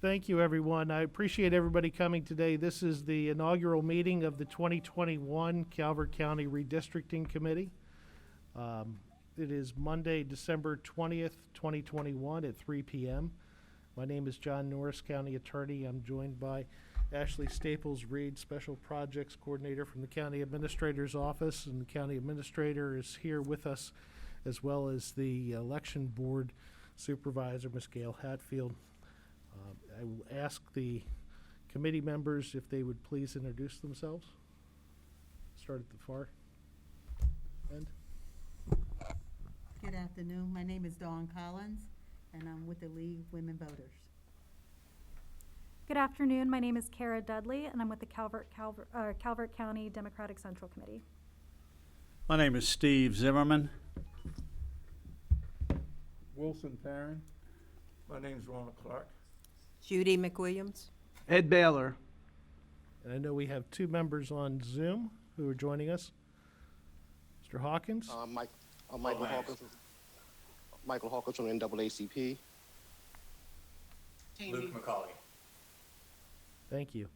Thank you, everyone. I appreciate everybody coming today. This is the inaugural meeting of the 2021 Calvert County Redistricting Committee. It is Monday, December 20th, 2021 at 3 p.m. My name is John Norris, County Attorney. I'm joined by Ashley Staples-Reed, Special Projects Coordinator from the County Administrator's Office, and the County Administrator is here with us, as well as the Election Board Supervisor, Ms. Gail Hatfield. I will ask the committee members if they would please introduce themselves. Start at the far end. Good afternoon. My name is Dawn Collins, and I'm with the League of Women Voters. Good afternoon. My name is Kara Dudley, and I'm with the Calvert County Democratic Central Committee. My name is Steve Zimmerman. Wilson Perrin. My name's Ronald Clark. Judy McWilliams. Ed Baylor. And I know we have two members on Zoom who are joining us. Mr. Hawkins. Michael Hawkins. Michael Hawkins from NAACP. Luke McCauley. Thank you.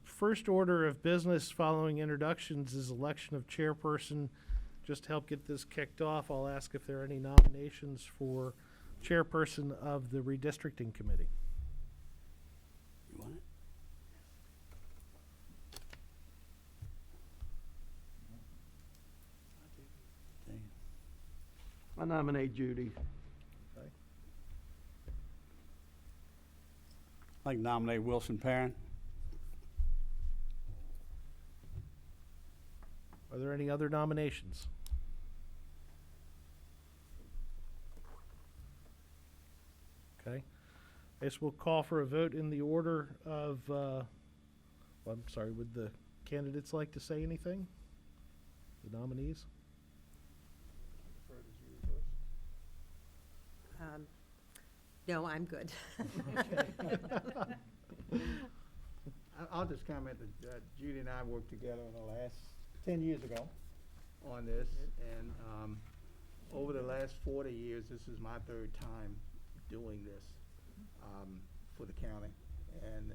First order of business following introductions is election of chairperson. Just to help get this kicked off, I'll ask if there are any nominations for chairperson of the redistricting committee. You want it? I nominate Judy. I'd like to nominate Wilson Perrin. Are there any other nominations? Okay. I guess we'll call for a vote in the order of, well, I'm sorry, would the candidates like to say anything? The nominees? No, I'm good. I'll just comment that Judy and I worked together in the last 10 years ago on this, and over the last 40 years, this is my third time doing this for the county, and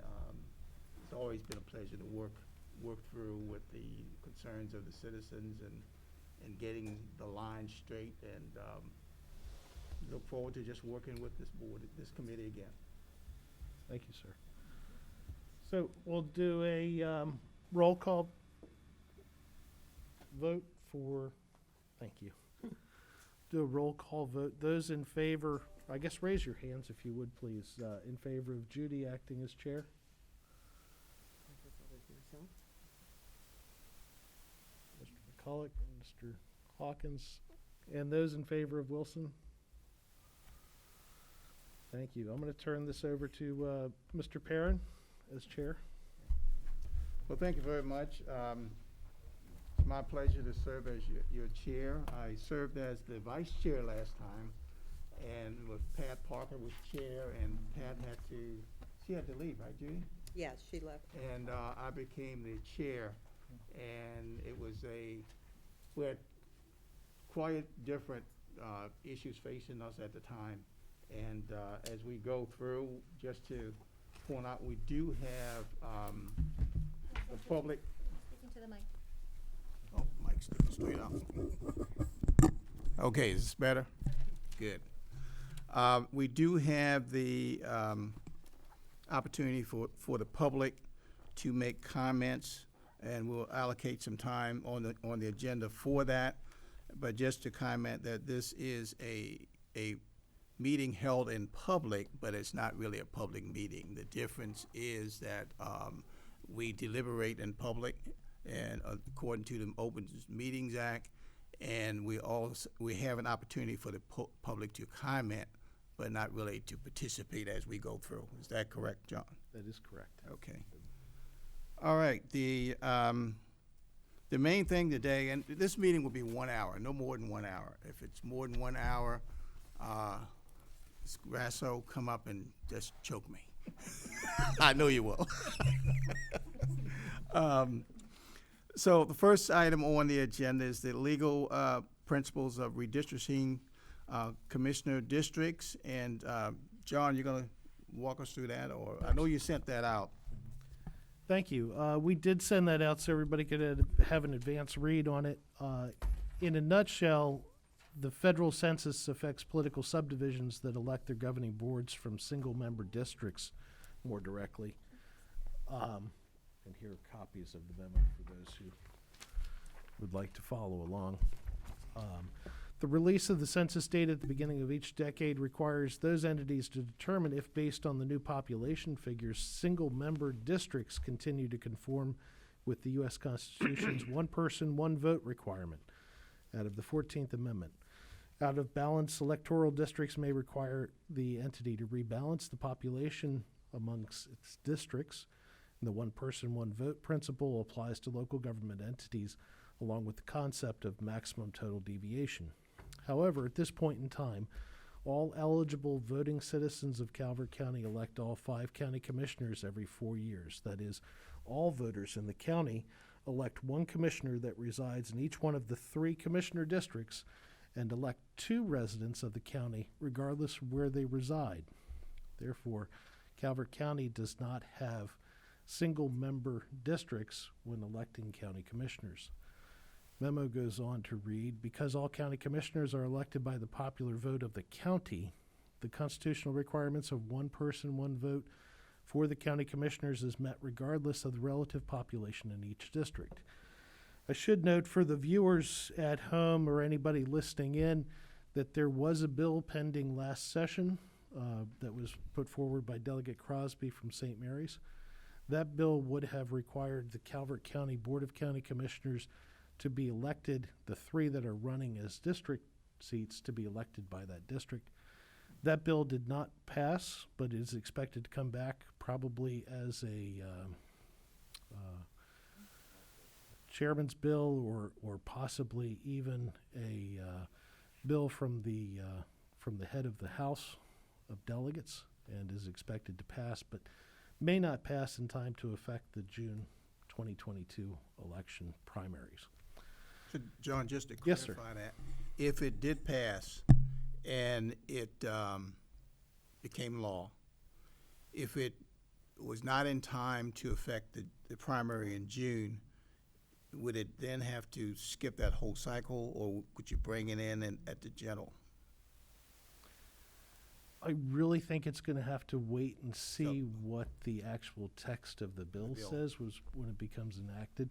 it's always been a pleasure to work through with the concerns of the citizens and getting the line straight, and look forward to just working with this board, this committee again. Thank you, sir. So we'll do a roll call vote for, thank you. Do a roll call vote. Those in favor, I guess raise your hands if you would, please, in favor of Judy acting as chair. Mr. McCulloch, Mr. Hawkins, and those in favor of Wilson? Thank you. I'm going to turn this over to Mr. Perrin as chair. Well, thank you very much. It's my pleasure to serve as your chair. I served as the vice chair last time, and with Pat Parker was chair, and Pat had to leave, right, Judy? Yes, she left. And I became the chair, and we had quite different issues facing us at the time. And as we go through, just to point out, we do have the public. Speaking to the mic. Oh, mic's sticking straight up. Okay, is this better? Good. We do have the opportunity for the public to make comments, and we'll allocate some time on the agenda for that. But just to comment that this is a meeting held in public, but it's not really a public meeting. The difference is that we deliberate in public, and according to the Open Meetings Act, and we have an opportunity for the public to comment, but not really to participate as we go through. Is that correct, John? That is correct. Okay. All right. The main thing today, and this meeting will be 1 hour, no more than 1 hour. If it's more than 1 hour, Grasso, come up and just choke me. I know you will. So the first item on the agenda is the legal principles of redistricting commissioner districts. And John, you're going to walk us through that, or, I know you sent that out. Thank you. We did send that out so everybody could have an advance read on it. In a nutshell, the federal census affects political subdivisions that elect their governing boards from single-member districts more directly. And here are copies of the memo for those who would like to follow along. The release of the census data at the beginning of each decade requires those entities to determine if, based on the new population figures, single-member districts continue to conform with the U.S. Constitution's one person, one vote requirement out of the 14th Amendment. Out of balance electoral districts may require the entity to rebalance the population amongst its districts. And the one person, one vote principle applies to local government entities, along with the concept of maximum total deviation. However, at this point in time, all eligible voting citizens of Calvert County elect all 5 county commissioners every 4 years. That is, all voters in the county elect one commissioner that resides in each one of the 3 commissioner districts and elect 2 residents of the county, regardless of where they reside. Therefore, Calvert County does not have single-member districts when electing county commissioners. Memo goes on to read, because all county commissioners are elected by the popular vote of the county, the constitutional requirements of one person, one vote for the county commissioners is met regardless of the relative population in each district. I should note for the viewers at home or anybody listening in that there was a bill pending last session that was put forward by Delegate Crosby from St. Mary's. That bill would have required the Calvert County Board of County Commissioners to be elected, the 3 that are running as district seats to be elected by that district. That bill did not pass, but is expected to come back probably as a chairman's bill or possibly even a bill from the head of the House of Delegates, and is expected to pass, but may not pass in time to affect the June 2022 election primaries. So, John, just to Yes, sir. clarify that, if it did pass and it became law, if it was not in time to affect the primary in June, would it then have to skip that whole cycle, or would you bring it in at the general? I really think it's going to have to wait and see what the actual text of the bill says when it becomes enacted.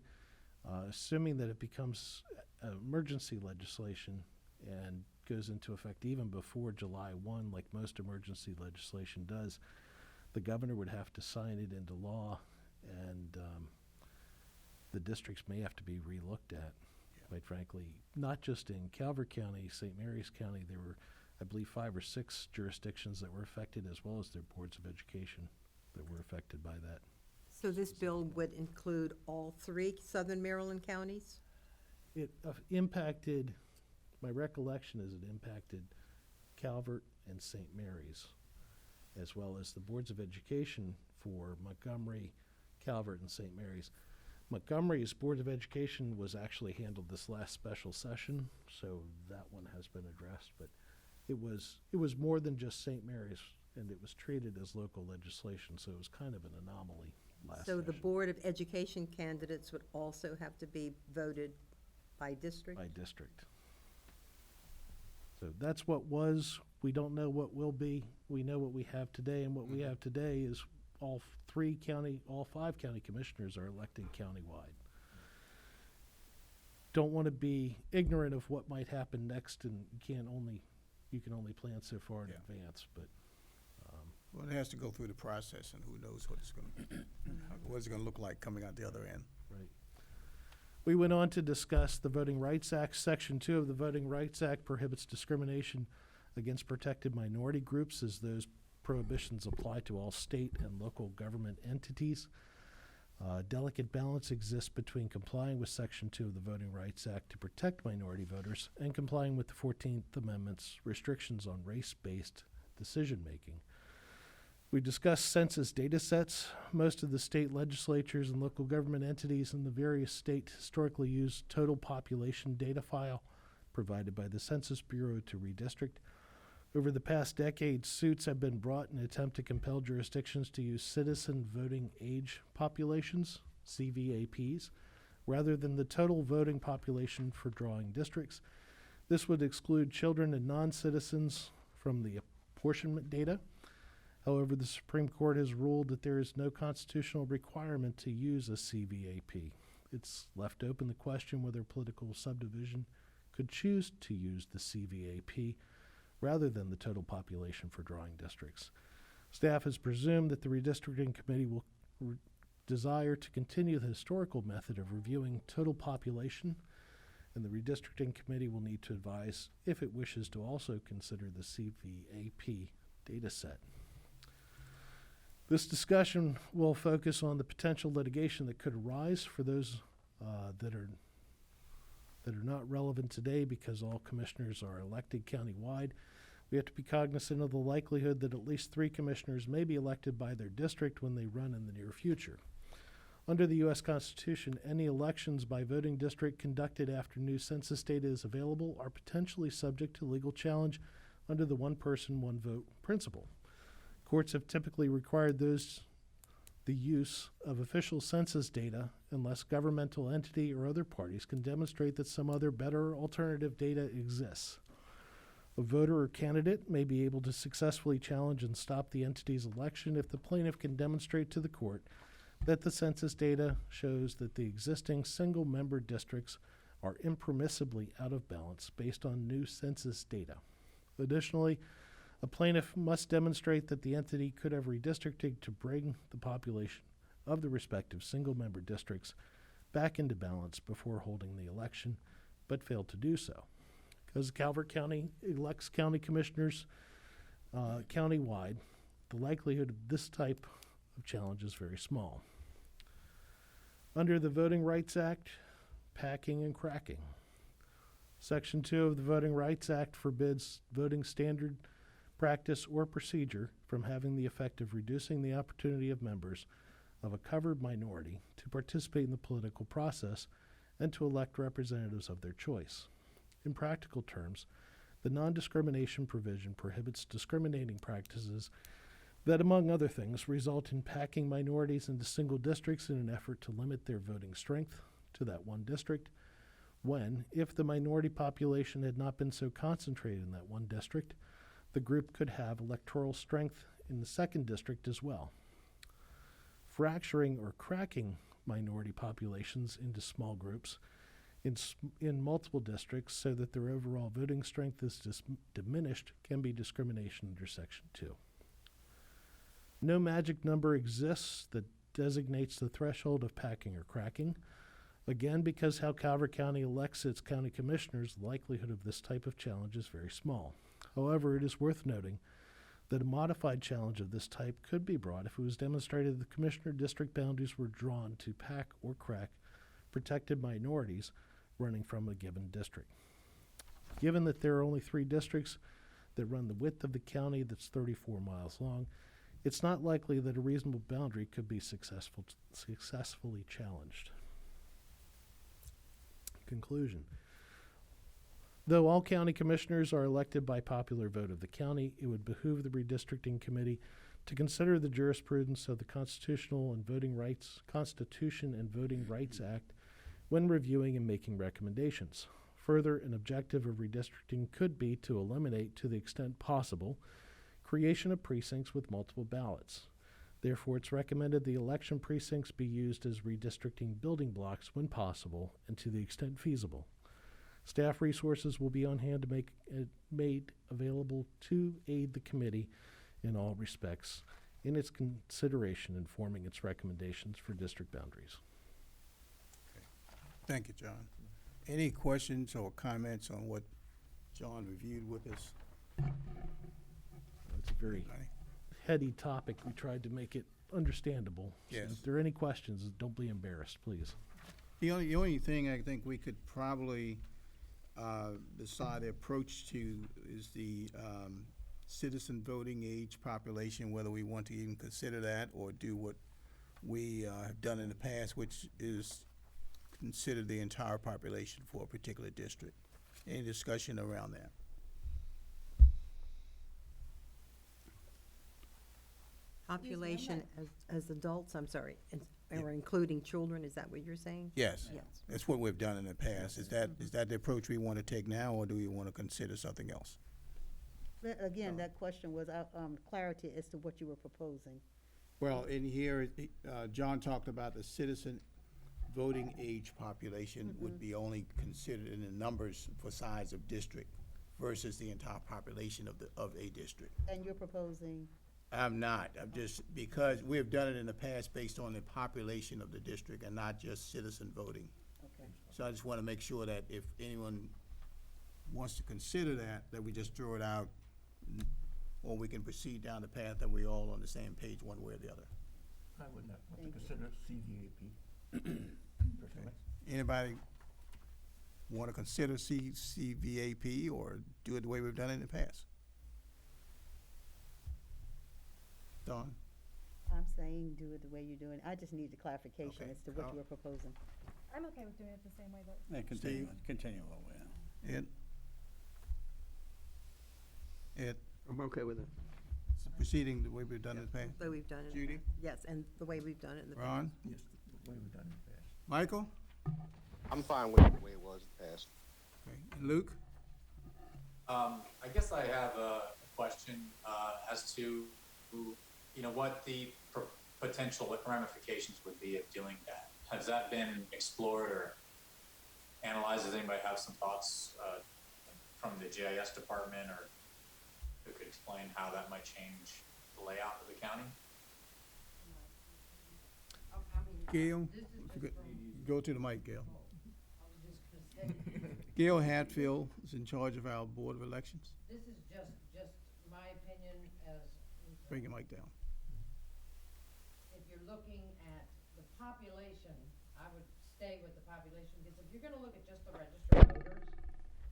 Assuming that it becomes emergency legislation and goes into effect even before July 1, like most emergency legislation does, the governor would have to sign it into law, and the districts may have to be re-looked at, quite frankly. Not just in Calvert County, St. Mary's County, there were, I believe, 5 or 6 jurisdictions that were affected, as well as their boards of education that were affected by that. So this bill would include all 3 southern Maryland counties? It impacted, my recollection is it impacted Calvert and St. Mary's, as well as the boards of education for Montgomery, Calvert, and St. Mary's. Montgomery's Board of Education was actually handled this last special session, so that one has been addressed, but it was more than just St. Mary's, and it was treated as local legislation, so it was kind of an anomaly last So the session. Board of Education candidates would also have to be voted by district? By district. So that's what was. We don't know what will be. We know what we have today, and what we have today is all 5 county commissioners are elected countywide. Don't want to be ignorant of what might happen next, and you can only plan so far in advance, but Well, it has to go through the process, and who knows what it's going to look like coming out the other end. right. We went on to discuss the Voting Rights Act. Section 2 of the Voting Rights Act prohibits discrimination against protected minority groups, as those prohibitions apply to all state and local government entities. Delicate balance exists between complying with Section 2 of the Voting Rights Act to protect minority voters and complying with the 14th Amendment's restrictions on race-based decision-making. We discussed census data sets. Most of the state legislatures and local government entities in the various states historically use total population data file provided by the Census Bureau to redistrict. Over the past decade, suits have been brought in an attempt to compel jurisdictions to use citizen voting age populations, CVAPs, rather than the total voting population for drawing districts. This would exclude children and non-citizens from the apportionment data. However, the Supreme Court has ruled that there is no constitutional requirement to use a CVAP. It's left open the question whether political subdivision could choose to use the CVAP rather than the total population for drawing districts. Staff has presumed that the Redistricting Committee will desire to continue the historical method of reviewing total population, and the Redistricting Committee will need to advise if it wishes to also consider the CVAP data set. This discussion will focus on the potential litigation that could arise for those that are not relevant today because all commissioners are elected countywide. We have to be cognizant of the likelihood that at least 3 commissioners may be elected by their district when they run in the near future. Under the U.S. Constitution, any elections by voting district conducted after new census data is available are potentially subject to legal challenge under the one person, one vote principle. Courts have typically required the use of official census data unless governmental entity or other parties can demonstrate that some other better alternative data exists. A voter or candidate may be able to successfully challenge and stop the entity's election if the plaintiff can demonstrate to the court that the census data shows that the existing single-member districts are impermissibly out of balance based on new census data. Additionally, a plaintiff must demonstrate that the entity could have redistricted to bring the population of the respective single-member districts back into balance before holding the election, but failed to do so. Because Calvert County elects county commissioners countywide, the likelihood of this type of challenge is very small. Under the Voting Rights Act, packing and cracking. Section 2 of the Voting Rights Act forbids voting standard, practice, or procedure from having the effect of reducing the opportunity of members of a covered minority to participate in the political process and to elect representatives of their choice. In practical terms, the non-discrimination provision prohibits discriminating practices that, among other things, result in packing minorities into single districts in an effort to limit their voting strength to that one district, when, if the minority population had not been so concentrated in that one district, the group could have electoral strength in the second district as well. Fracturing or cracking minority populations into small groups in multiple districts so that their overall voting strength is diminished can be discrimination under Section 2. No magic number exists that designates the threshold of packing or cracking. Again, because how Calvert County elects its county commissioners, the likelihood of this type of challenge is very small. However, it is worth noting that a modified challenge of this type could be brought if it was demonstrated that the commissioner district boundaries were drawn to pack or crack protected minorities running from a given district. Given that there are only 3 districts that run the width of the county that's 34 miles long, it's not likely that a reasonable boundary could be successfully challenged. Conclusion. Though all county commissioners are elected by popular vote of the county, it would behoove the Redistricting Committee to consider the jurisprudence of the Constitution and Voting Rights Act when reviewing and making recommendations. Further, an objective of redistricting could be to eliminate, to the extent possible, creation of precincts with multiple ballots. Therefore, it's recommended the election precincts be used as redistricting building blocks when possible and to the extent feasible. Staff resources will be on hand to make it made available to aid the committee in all respects in its consideration in forming its recommendations for district boundaries. Thank you, John. Any questions or comments on what John reviewed with us? It's a very Anybody? heady topic. We tried to make it understandable. Yes. So if there are any questions, don't be embarrassed, please. The only thing I think we could probably decide the approach to is the citizen voting age population, whether we want to even consider that or do what we have done in the past, which is consider the entire population for a particular district. Any discussion around that? Population as adults, I'm sorry, or including children, is that what you're saying? Yes, Yes. that's what we've done in the past. Is that the approach we want to take now, or do we want to consider something else? Again, that question was, clarity as to what you were proposing. Well, in here, John talked about the citizen voting age population would be only considered in the numbers for size of district versus the entire population of a district. And you're proposing, I'm not, I'm just, because we've done it in the past based on the population of the district and not just citizen voting. okay. So I just want to make sure that if anyone wants to consider that we just throw it out, or we can proceed down the path that we're all on the same page one way or the other. I would not want Thank to you. consider CVAP. Personally. Anybody want to consider CVAP or do it the way we've done it in the past? Dawn? I'm saying do it the way you're doing it. I just need the clarification Okay. as to what Carl? you were proposing. I'm okay with doing it the same way that. Yeah, continue a little bit. Ed? Ed, I'm okay with it. proceeding the way we've done it in the past? The way we've done it. Judy? Yes, and the way we've done it in the past. Ron? Yes, the way we've done it in the past. Michael? I'm fine with it the way it was in the past. Okay. And Luke? I guess I have a question as to, what the potential ramifications would be of doing that. Has that been explored or analyzed? Does anybody have some thoughts from the GIS department, or who could explain how that might change the layout of the county? Gail? Go to the mic, Gail. Gail Hatfield is in charge of our Board of Elections. This is just my opinion as. Bring your mic down. If you're looking at the population, I would stay with the population, because if you're gonna look at just the registered voters,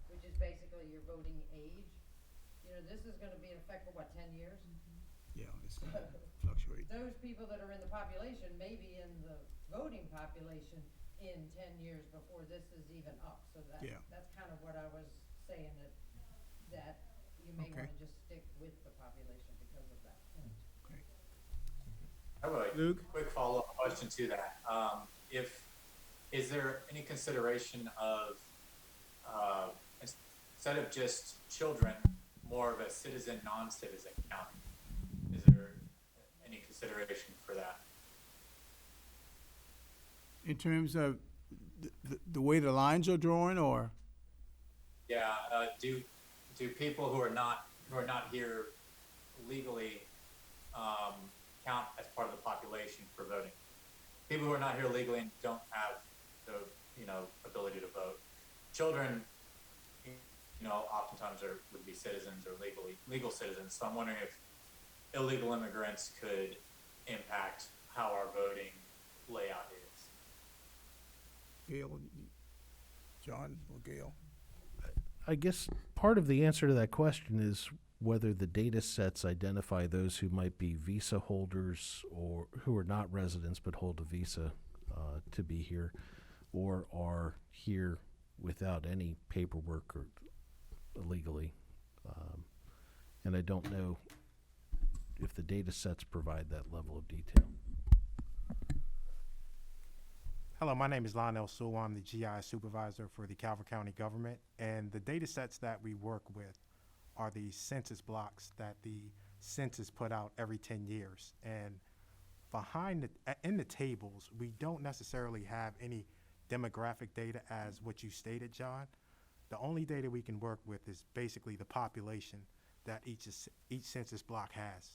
which is basically your voting age, this is gonna be in effect for what, 10 years? Yeah, it's gonna fluctuate. Those people that are in the population may be in the voting population in 10 years before this is even up, so Yeah. that's kind of what I was saying, that you may Okay. wanna just stick with the population because of that. Okay. I have a Luke? quick follow-up question to that. Is there any consideration of, instead of just children, more of a citizen, non-citizen county? Is there any consideration for that? In terms of the way the lines are drawn, or? Yeah, do people who are not here legally count as part of the population for voting? People who are not here legally and don't have the ability to vote. Children, oftentimes would be citizens or legal citizens. So I'm wondering if illegal immigrants could impact how our voting layout is. Gail, John or Gail? I guess part of the answer to that question is whether the data sets identify those who might be visa holders or who are not residents but hold a visa to be here, or are here without any paperwork or illegally. And I don't know if the data sets provide that level of detail. Hello, my name is Lionel Sewell. I'm the GI supervisor for the Calvert County government, and the data sets that we work with are the census blocks that the census put out every 10 years. And in the tables, we don't necessarily have any demographic data as what you stated, John. The only data we can work with is basically the population that each census block has.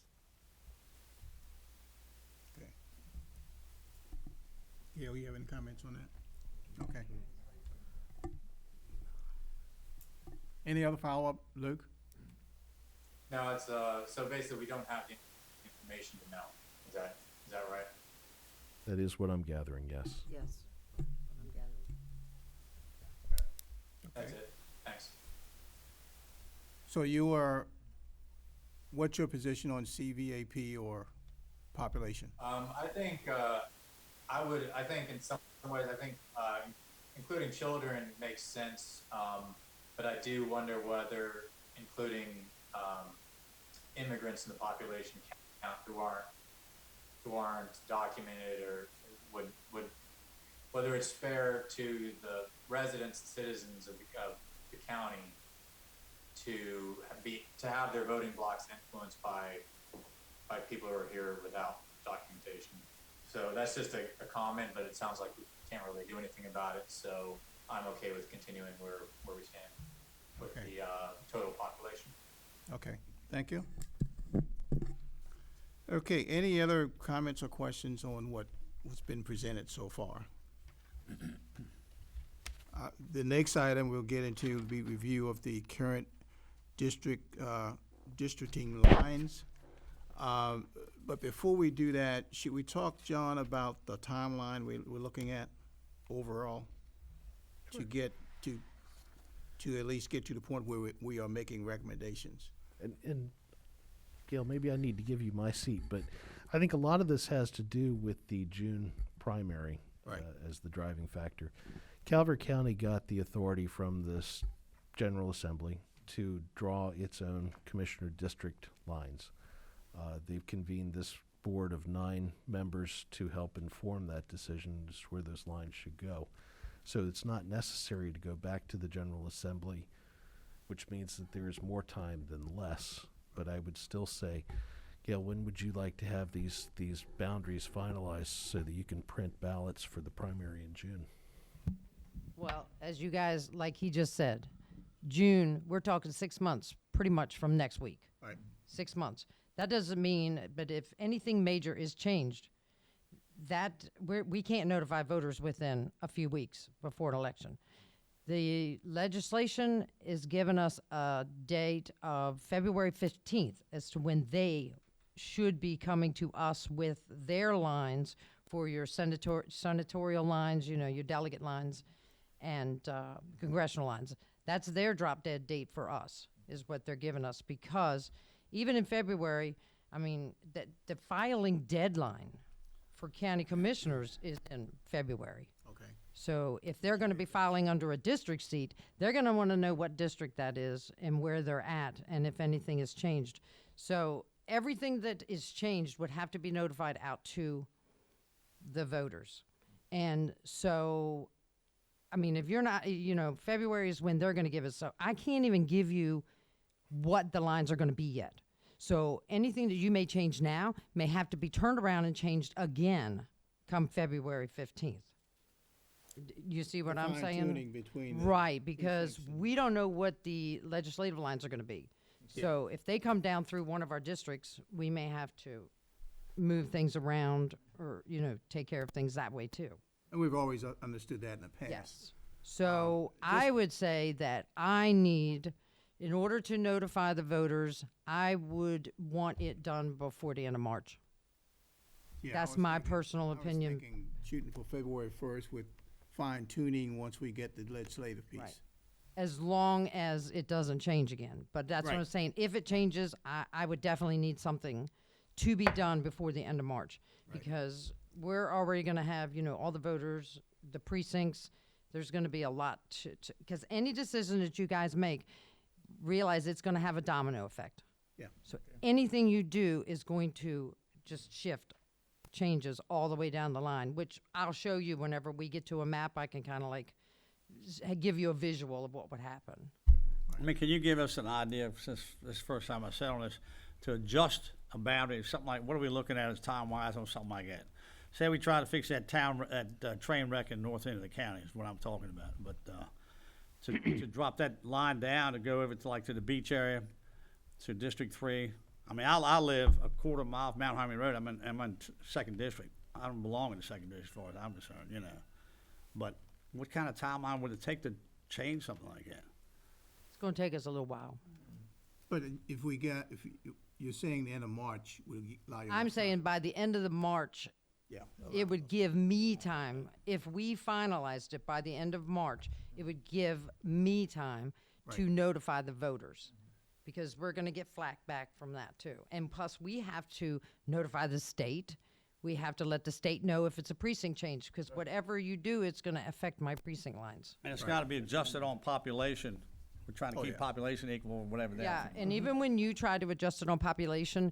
Okay. Gail, you have any comments on that? Okay. Any other follow-up, Luke? No, it's so basically we don't have the information to know. Is that right? That is what I'm gathering, yes. Yes. I'm gathering. That's it. Thanks. So what's your position on CVAP or population? I think I think in some ways, including children makes sense, but I do wonder whether including immigrants in the population count who aren't who aren't documented, or would whether it's fair to the residents and citizens of the county to have their voting blocks influenced by people who are here without documentation. So that's just a comment, but it sounds like we can't really do anything about it, so I'm okay with continuing where we stand with Okay. the total population. Okay, thank you. Okay, any other comments or questions on what's been presented so far? The next item we'll get into will be review of the current districting lines. But before we do that, should we talk, John, about the timeline we're looking at overall? To get to at least get to the point where we are making recommendations. And Gail, maybe I need to give you my seat, but I think a lot of this has to do with the June primary as the driving factor. Calvert County got the authority from this General Assembly to draw its own commissioner district lines. They've convened this board of 9 members to help inform that decision as to where those lines should go. So it's not necessary to go back to the General Assembly, which means that there is more time than less. But I would still say, Gail, when would you like to have these boundaries finalized so that you can print ballots for the primary in June? Well, as you guys, like he just said, June, we're talking 6 months, pretty much from next week. Right. 6 months. That doesn't mean, but if anything major is changed, we can't notify voters within a few weeks before an election. The legislation is giving us a date of February 15th as to when they should be coming to us with their lines for your senatorial lines, your delegate lines, and congressional lines. That's their drop dead date for us, is what they're giving us, because even in February, I mean, the filing deadline for county commissioners is in February. Okay. So if they're going to be filing under a district seat, they're going to want to know what district that is and where they're at and if anything has changed. So everything that is changed would have to be notified out to the voters. And so, I mean, if you're not, February is when they're going to give us. So I can't even give you what the lines are going to be yet. So anything that you may change now may have to be turned around and changed again come February 15th. You see what I'm saying? Fine-tuning between the Right, because we don't know what the legislative lines are going to be. So if they come down through one of our districts, we may have to move things around or, take care of things that way too. And we've always understood that in the past. Yes. So I would say that I need, in order to notify the voters, I would want it done before the end of March. Yeah, That's my personal opinion. I was thinking shooting for February 1st with fine-tuning once we get the legislative piece. Right. As long as it doesn't change again. But that's what Right. I'm saying. If it changes, I would definitely need something to be done before the end of March. Right. Because we're already going to have, all the voters, the precincts. There's going to be a lot because any decision that you guys make, realize it's going to have a domino effect. Yeah. So anything you do is going to just shift changes all the way down the line, which I'll show you whenever we get to a map. I can kind of give you a visual of what would happen. I mean, can you give us an idea, since this is the first time I said on this, to adjust a boundary, something like, what are we looking at as time-wise on something like that? Say we try to fix that train wreck in north end of the county is what I'm talking about, but to drop that line down to go over to the beach area, to District 3. I mean, I live a quarter mile from Mount Harmony Road. I'm in 2nd District. I don't belong in the 2nd District as far as I'm concerned, But what kind of timeline would it take to change something like that? It's going to take us a little while. But if you're saying the end of March, will allow you. I'm saying by the end of the March, Yeah. it would give me time. If we finalized it by the end of March, it would give me time to Right. notify the voters. Because we're going to get flack back from that too. And plus, we have to notify the state. We have to let the state know if it's a precinct change, because whatever you do, it's going to affect my precinct lines. And it's got to be adjusted on population. We're trying to keep yeah. population equal or whatever that. Yeah, and even when you try to adjust it on population,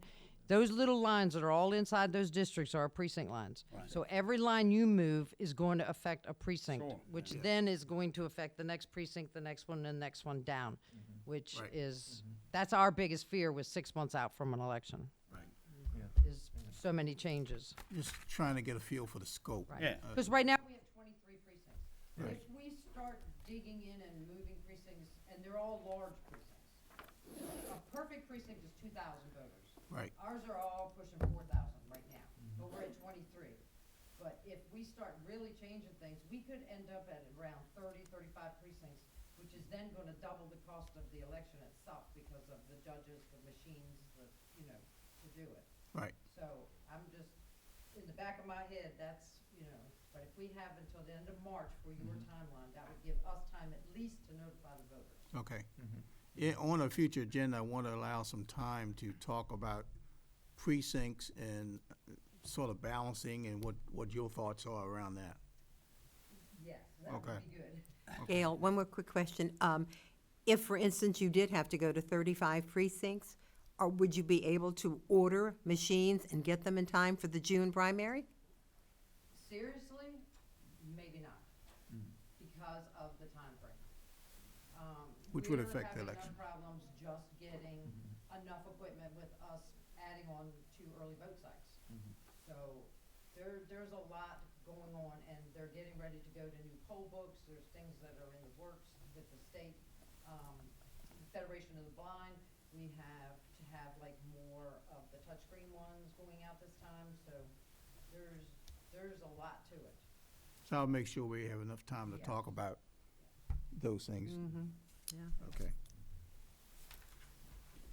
Those little lines that are all inside those districts are precinct lines. Right. So every line you move is going to affect a precinct, Sure, which yeah. then is going to affect the next precinct, the next one, and the next one down, which Right. is, that's our biggest fear with 6 months out from an election, Right. is so many changes. Just trying to get a feel for the scope. Right. Yeah. Because right now, we have 23 precincts. Right. If we start digging in and moving precincts, and they're all large precincts, a perfect precinct is 2,000 voters. Right. Ours are all pushing 4,000 right now, but we're at 23. But if we start really changing things, we could end up at around 30, 35 precincts, which is then gonna double the cost of the election itself because of the judges, the machines, to do it. Right. So I'm just, in the back of my head, that's, but if we have until the end of March for your timeline, that would give us time at least to notify the voters. Okay. Yeah, on a future agenda, I want to allow some time to talk about precincts and sort of balancing and what your thoughts are around that. Yes, that Okay. would be good. Gail, one more quick question. If, for instance, you did have to go to 35 precincts, or would you be able to order machines and get them in time for the June primary? Seriously, maybe not, because of the timeframe. Which would affect the election. We're having enough problems just getting enough equipment with us adding on 2 early vote sites. So there's a lot going on, and they're getting ready to go to new poll books. There's things that are in the works with the state, Federation of the Blind. We have to have like more of the touchscreen ones going out this time, so there's a lot to it. So I'll make sure we have enough time to Yeah. talk about those things. Yeah. Okay.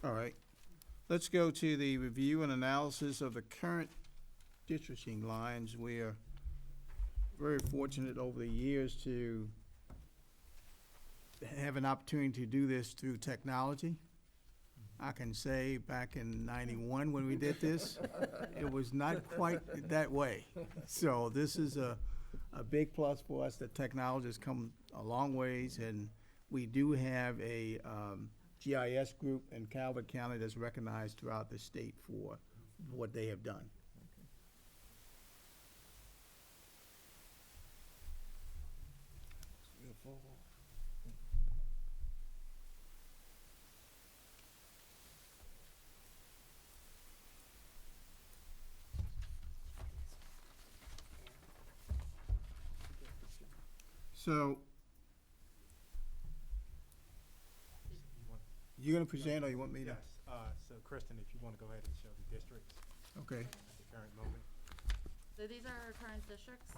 All right. Let's go to the review and analysis of the current districting lines. We are very fortunate over the years to have an opportunity to do this through technology. I can say back in '91 when we did this, it was not quite that way. So this is a big plus for us that technology has come a long ways, and we do have a GIS group in Calvert County that's recognized throughout the state for what they have done. So, you gonna present, or you want me to? Yes, so Kristen, if you want to go ahead and show the districts Okay. at the current moment. So these are our current districts.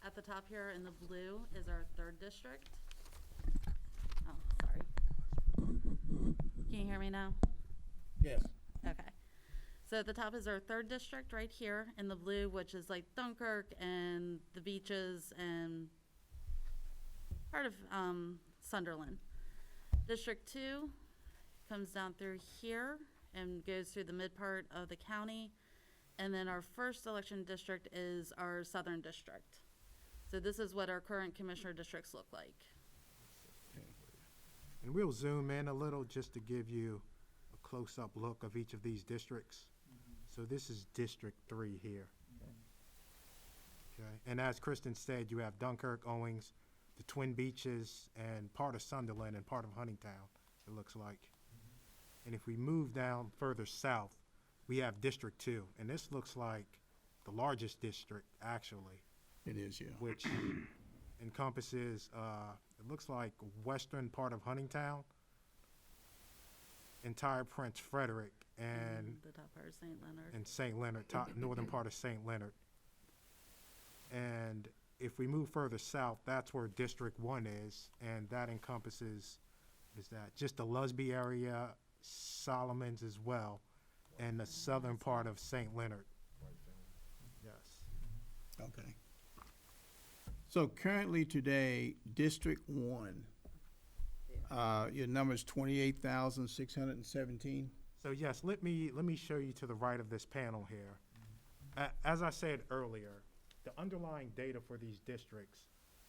At the top here in the blue is our 3rd district. Oh, sorry. Can you hear me now? Yes. Okay. So at the top is our 3rd district right here in the blue, which is like Dunkirk and the beaches and part of Sunderland. District 2 comes down through here and goes through the mid part of the county. And then our first election district is our southern district. So this is what our current commissioner districts look like. And we'll zoom in a little just to give you a close-up look of each of these districts. So this is District 3 here. Okay, and as Kristen said, you have Dunkirk, Owings, the Twin Beaches, and part of Sunderland and part of Huntingtown, it looks like. And if we move down further south, we have District 2, and this looks like the largest district, actually, It is, yeah. which encompasses, it looks like western part of Huntingtown, entire Prince Frederick, and The top part is St. Leonard. St. Leonard, northern part of St. Leonard. And if we move further south, that's where District 1 is, and that encompasses, is that just the Lusby area, Solomons as well, and the southern part of St. Leonard. Yes. Okay. So currently today, District 1, your number is 28,617? So yes, let me show you to the right of this panel here. As I said earlier, the underlying data for these districts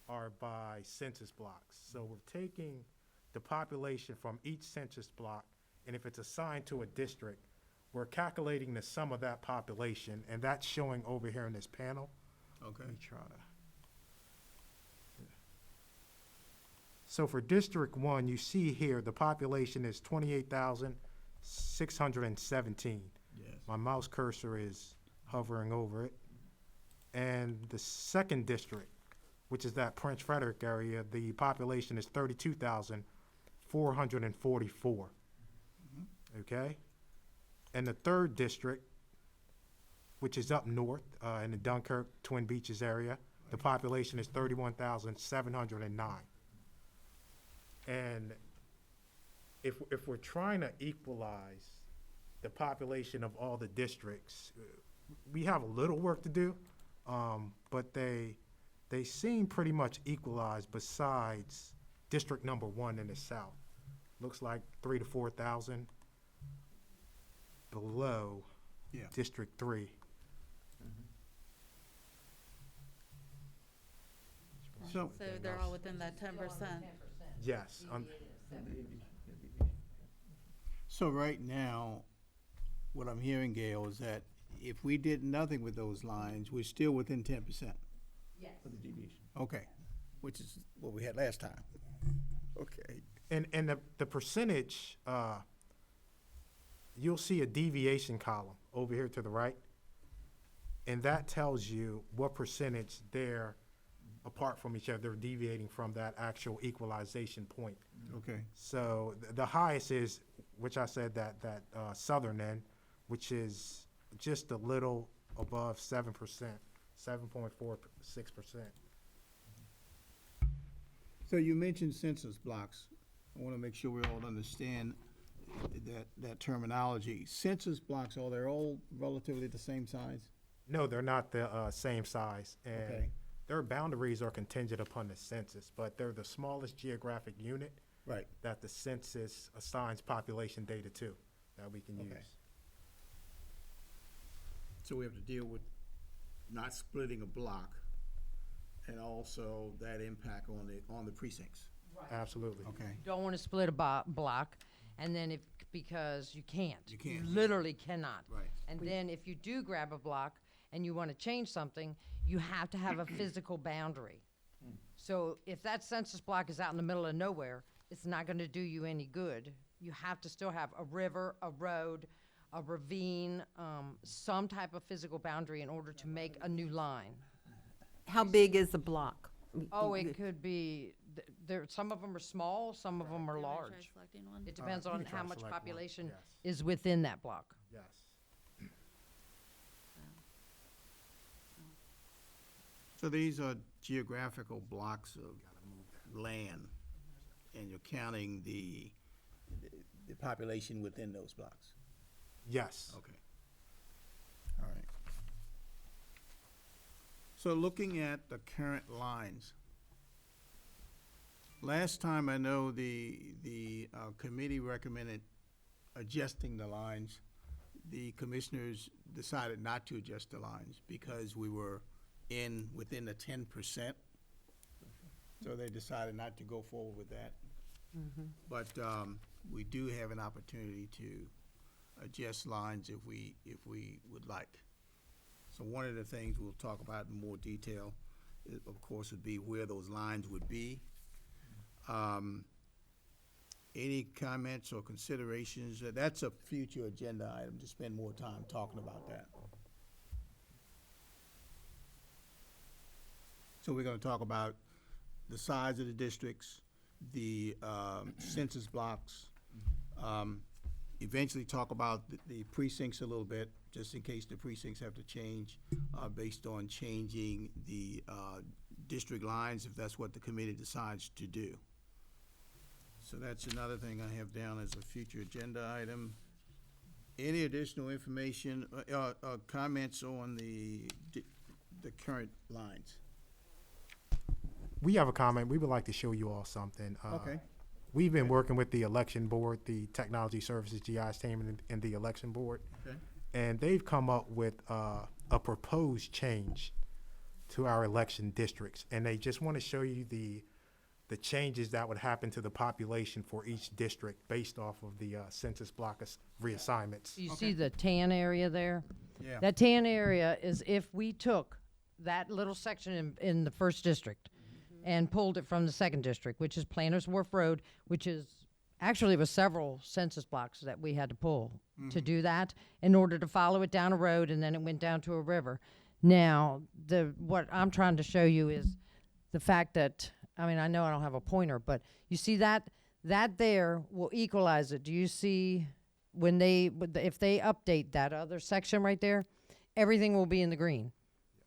are by census blocks. So we're taking the population from each census block, and if it's assigned to a district, we're calculating the sum of that population, and that's showing over here in this panel. Okay. Let me try to. So for District 1, you see here, the population is 28,617. Yes. My mouse cursor is hovering over it. And the second district, which is that Prince Frederick area, the population is 32,444. Okay? And the third district, which is up north in the Dunkirk, Twin Beaches area, the population is 31,709. And if we're trying to equalize the population of all the districts, we have a little work to do, but they seem pretty much equalized besides District Number 1 in the south. Looks like 3,000 to 4,000 below Yeah. District 3. So, So they're all within that 10%. Yes. so right now, what I'm hearing, Gail, is that if we did nothing with those lines, we're still within 10%. Yes. For the deviation. Okay, which is what we had last time. Okay. And the percentage, you'll see a deviation column over here to the right. And that tells you what percentage they're apart from each other, they're deviating from that actual equalization point. Okay. So the highest is, which I said that southern end, which is just a little above 7%, 7.46%. So you mentioned census blocks. I want to make sure we all understand that terminology. Census blocks, are they all relatively the same size? No, they're not the same size. And Okay. their boundaries are contingent upon the census, but they're the smallest geographic unit Right. that the census assigns population data to that we can Okay. use. So we have to deal with not splitting a block and also that impact on the precincts. Absolutely. Okay. Don't want to split a block, and then because you can't. You can't. Literally cannot. Right. And then if you do grab a block and you want to change something, you have to have a physical boundary. So if that census block is out in the middle of nowhere, it's not going to do you any good. You have to still have a river, a road, a ravine, some type of physical boundary in order to make a new line. How big is a block? Oh, it could be, some of them are small, some of them are Do you wanna try large. selecting one? It depends you on can try how to much select one. population Yes. is within that block. Yes. So these are geographical blocks of land, and you're counting the population within those blocks? Yes. Okay. All right. So looking at the current lines, last time I know the committee recommended adjusting the lines. The commissioners decided not to adjust the lines because we were within the 10%. So they decided not to go forward with that. But we do have an opportunity to adjust lines if we would like. So one of the things we'll talk about in more detail, of course, would be where those lines would be. Any comments or considerations? That's a future agenda item, to spend more time talking about that. So we're gonna talk about the size of the districts, the census blocks, eventually talk about the precincts a little bit, just in case the precincts have to change based on changing the district lines, if that's what the committee decides to do. So that's another thing I have down as a future agenda item. Any additional information, comments on the current lines? We have a comment. We would like to show you all something. Okay. We've been working with the election board, the Technology Services GIS team and the election board. Okay. And they've come up with a proposed change to our election districts. And they just want to show you the the changes that would happen to the population for each district based off of the census block reassignments. You see the tan area there? Yeah. That tan area is if we took that little section in the first district and pulled it from the second district, which is Planters Wharf Road, which is, actually it was several census blocks that we had to pull to do that in order to follow it down a road, and then it went down to a river. Now, what I'm trying to show you is the fact that, I mean, I know I don't have a pointer, but you see that there will equalize it. Do you see if they update that other section right there, everything will be in the green.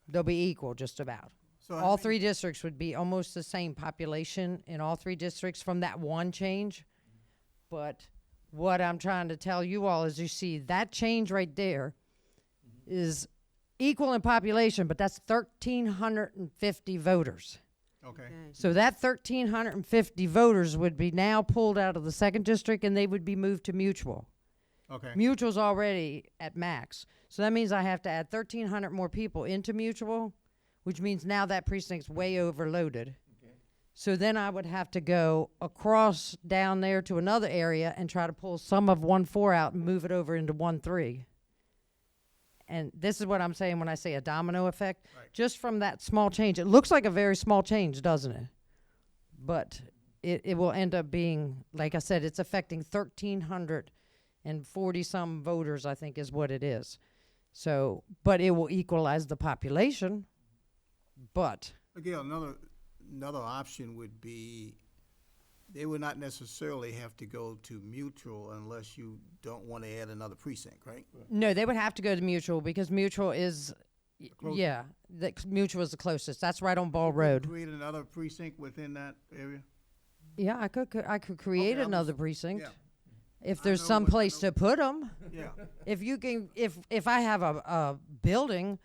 They'll be equal just about. So All three districts would be almost the same population in all three districts from that one change. But what I'm trying to tell you all is you see that change right there is equal in population, but that's 1,350 voters. Okay. So that 1,350 voters would be now pulled out of the second district and they would be moved to mutual. Okay. Mutual's already at max. So that means I have to add 1,300 more people into mutual, which means now that precinct's way overloaded. So then I would have to go across down there to another area and try to pull some of 1-4 out and move it over into 1-3. And this is what I'm saying when I say a domino effect. Right. Just from that small change. It looks like a very small change, doesn't it? But it will end up being, like I said, it's affecting 1,340 some voters, I think is what it is. So, but it will equalize the population. But Again, another option would be they would not necessarily have to go to mutual unless you don't want to add another precinct, right? no, they would have to go to mutual because mutual is, closest. yeah, mutual is the closest. That's right on Ball Road. Create another precinct within that area? Yeah, I could create Okay, I'm another just- precinct yeah. if I there's know some what- I place know- to put them. Yeah. If you can, if I have a building,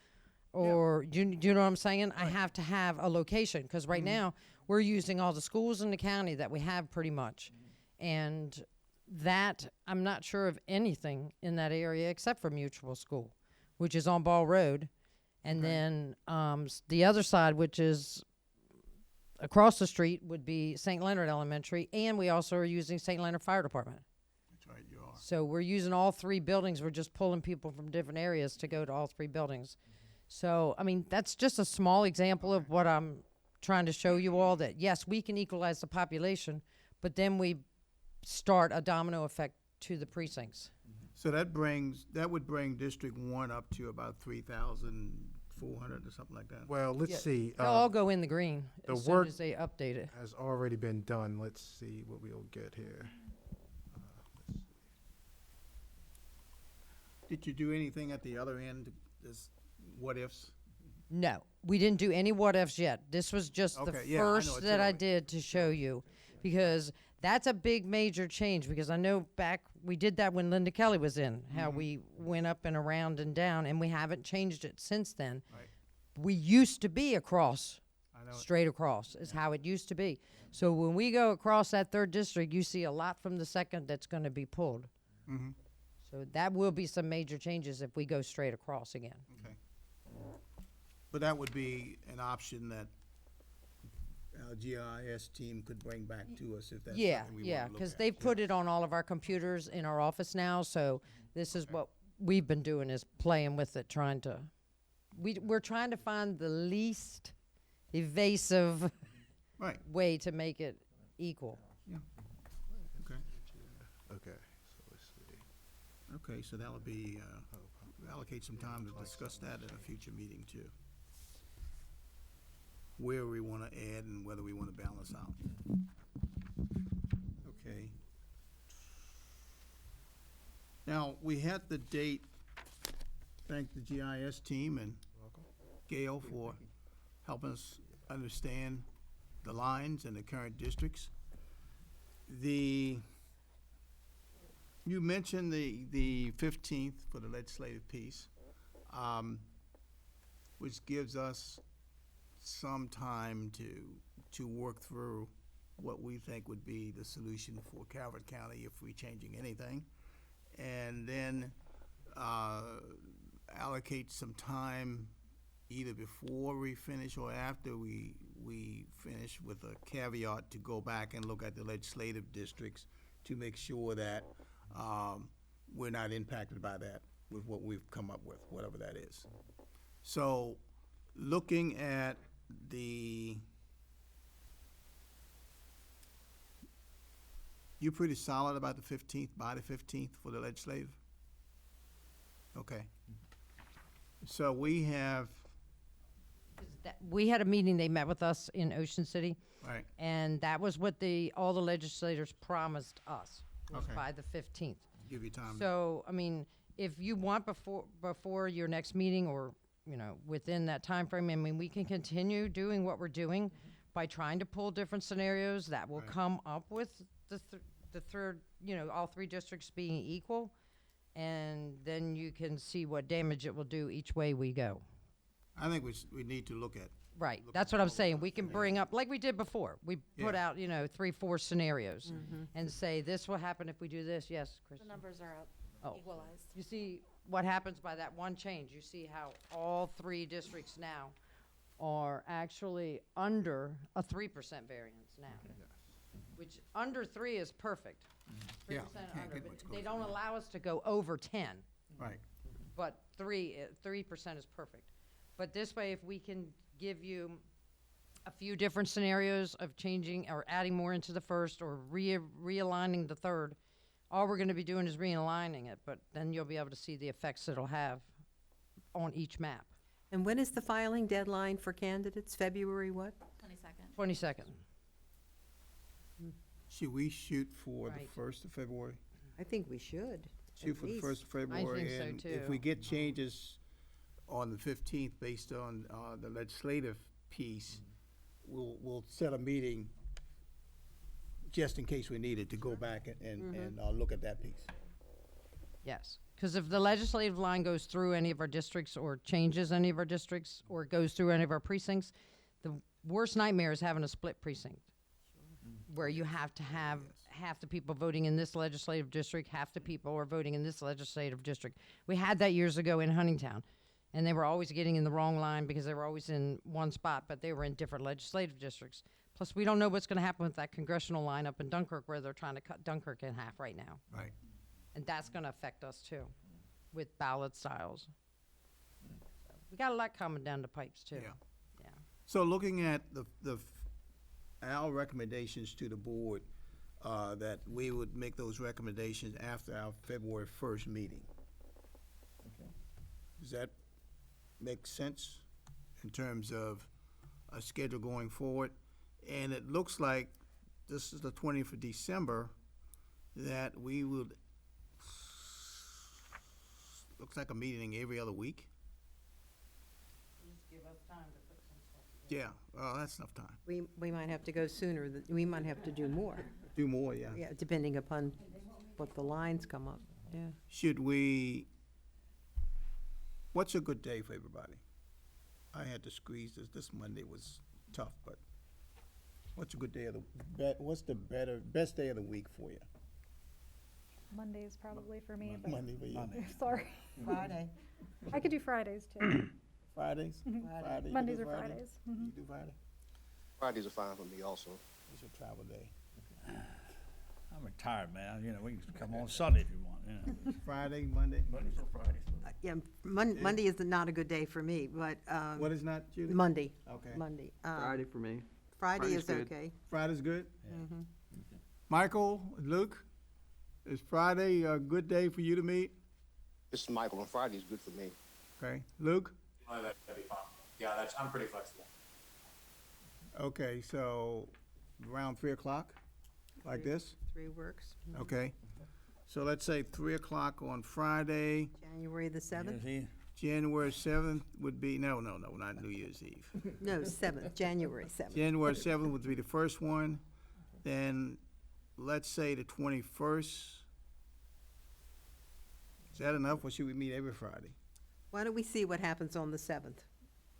or do you know what I'm saying? I have to have a location because right now we're using all the schools in the county that we have pretty much, and that I'm not sure of anything in that area except for Mutual School, which is on Ball Road, and then the other side, which is across the street, would be St. Leonard Elementary, and we also are using St. Leonard Fire Department. That's right, you are. So we're using all three buildings. We're just pulling people from different areas to go to all three buildings. So, I mean, that's just a small example of what I'm trying to show you all, that yes, we can equalize the population, but then we start a domino effect to the precincts. So that would bring District 1 up to about 3,400 or something like that. Well, let's Yeah, see. They'll all go in the green the as soon work- as they update it. Has already been done. Let's see what we'll get here. Did you do anything at the other end, this what ifs? No, we didn't do any what ifs yet. This was just the Okay, yeah, I know, first it's that I early. did to show you, because that's a big major change, because I know back, we did that when Linda Kelly was in, how we went up and around and down, and we haven't changed it since then. Right. We used to be across, I know it. straight across is how it used to be. So when we go across that third district, you see a lot from the second that's gonna be pulled. Mhm. So that will be some major changes if we go straight across again. Okay. But that would be an option that our GIS team could bring back to us if that's Yeah, something we yeah, want to look because at. they've put it on all of our computers in our office now, so this is what we've been doing, is playing with it, trying to, we're trying to find the least evasive Right, way to make it equal. okay. Okay, so let's see. Okay, so that would be, allocate some time to discuss that at a future meeting too. Where we want to add and whether we want to balance out. Okay. Now, we had the date, thank the GIS team and Gail for helping us understand the lines and the current districts. You mentioned the 15th for the legislative piece, which gives us some time to work through what we think would be the solution for Calvert County if we're changing anything. And then allocate some time either before we finish or after we we finish with a caveat to go back and look at the legislative districts to make sure that, we're not impacted by that with what we've come up with, whatever that is. So, looking at you pretty solid about the 15th, by the 15th for the legislative? Okay. So we have, We had a meeting, they met with us in Ocean City, right, and that was what all the legislators promised us, was Okay. by the 15th. give you time. So, I mean, if you want before your next meeting or, within that time frame, I mean, we can continue doing what we're doing by trying to pull different scenarios that will Right. come up with the third, all three districts being equal. And then you can see what damage it will do each way we go. I think we need to look at, Right, Look that's at what I'm all saying. the We can bring up, like we did before. We put Yeah. out, 3, 4 scenarios and say, this will happen if we do this. Yes, Chris? The numbers are up, Oh. equalized. You see what happens by that one change. You see how all three districts now are actually under a 3% variance now. Which, under 3 is perfect. 3% can't under, get but much they closer don't than that. allow us to go over 10. right, But 3% is perfect. But this way, if we can give you a few different scenarios of changing or adding more into the first or realigning the third, all we're gonna be doing is realigning it, but then you'll be able to see the effects it'll have on each map. And when is the filing deadline for candidates? February what? 22nd. 22nd. should we shoot for the Right. 1st of February? I think we should. Shoot at for the least. 1st of February? think so, And if too. we get changes on the 15th based on, the legislative piece, we'll set a meeting just in case we need it to go back and look at that piece. Yes, because if the legislative line goes through any of our districts or changes any of our districts or goes through any of our precincts, the worst nightmare is having a split precinct where you have to have half the people voting in this legislative district, half the people are voting in this legislative district. We had that years ago in Huntingtown, and they were always getting in the wrong line because they were always in one spot, but they were in different legislative districts. Plus, we don't know what's going to happen with that congressional line up in Dunkirk where they're trying to cut Dunkirk in half right now. Right. And that's going to affect us too, with ballot styles. So, we got a lot coming down the pipes too. Yeah. Yeah. So looking at our recommendations to the board, that we would make those recommendations after our February 1st meeting. Does that make sense in terms of a schedule going forward? And it looks like this is the 20th of December, that we would, looks like a meeting every other week. Just give us time to put some stuff Yeah, well, that's enough time. We might have to go sooner, we might have to do more, Do more, yeah. yeah, depending upon what the lines come up, yeah. Should we, what's a good day for everybody? I had to squeeze this Monday was tough, but what's a good day of what's the best day of the week for you? Mondays probably for me, but Monday for you? sorry. Friday. I could do Fridays too. Fridays? Friday, you Mondays do or Friday? Fridays. You do Friday? Fridays are fine for me also. It's your travel day. I'm retired, man. We can come on Sunday if you want, Friday, Monday? Mondays or Fridays. Yeah, Monday is not a good day for me, but, What is not, Judy? Monday, Okay. Monday. Friday for me. Friday Friday's is good. okay. Friday's good? Mm-hmm. Michael, Luke, is Friday a good day for you to meet? This is Michael, and Friday is good for me. Okay. Luke? That'd be fine. Yeah, I'm pretty flexible. Okay, so around 3 o'clock, like this? 3 works. Okay. So let's say 3 o'clock on Friday. January the 7th? January 7th would be, no, not New Year's Eve. No, 7th, January 7th. January 7th would be the first one. Then, let's say the 21st. Is that enough, or should we meet every Friday? Why don't we see what happens on the 7th?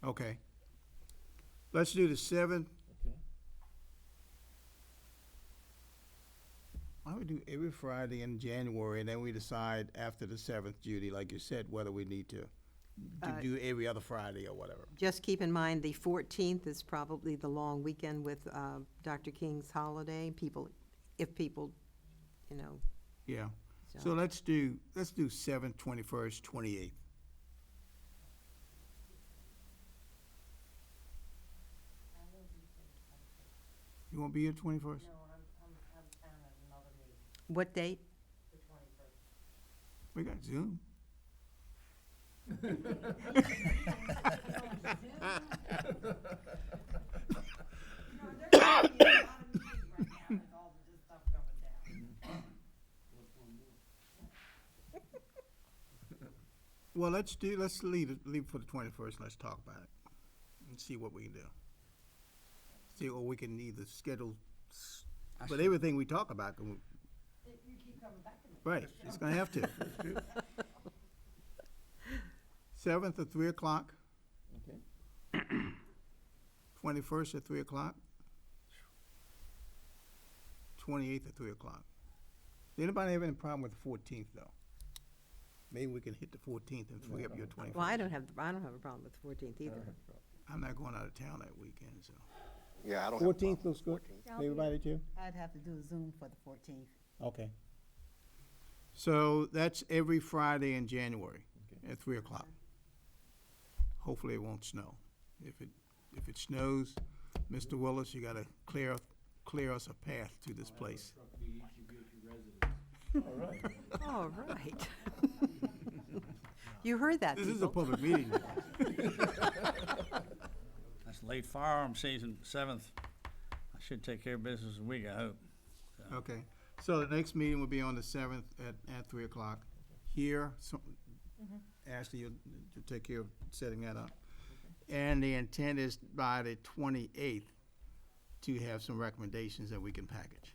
Okay. Let's do the 7th. Okay. Why don't we do every Friday in January, and then we decide after the 7th, Judy, like you said, whether we need to do every other Friday or whatever. Just keep in mind, the 14th is probably the long weekend with Dr. King's holiday. If people, you know. Yeah. So let's do 7th, 21st, 28th. You won't be here 21st? No, I'm out of town at another meeting, What date? the 21st. We got Zoom. Well, let's leave it for the 21st, let's talk about it, and see what we can do. See what we can either schedule, but everything we talk about, You keep coming back to me. right, it's gonna have to. 7th at 3 o'clock, Okay. 21st at 3 o'clock, 28th at 3 o'clock. Does anybody have any problem with the 14th, though? Maybe we can hit the 14th and free up your 21st. Well, I don't have a problem with the 14th either. I'm not going out of town that weekend, so. Yeah, I don't have a problem 14th looks good, 14th. Yeah, I'll be everybody too? I'd have to do a Zoom for the 14th. Okay. So that's every Friday in January at 3 o'clock. Hopefully it won't snow. If it snows, Mr. Willis, you gotta clear us a path to this place. All right. All right. You heard that, This is a people. public meeting. That's late firearm season, 7th. I should take care of business this week, I hope. Okay, so the next meeting will be on the 7th at 3 o'clock here. So Ashley, you'll take care of setting that up. And the intent is by the 28th to have some recommendations that we can package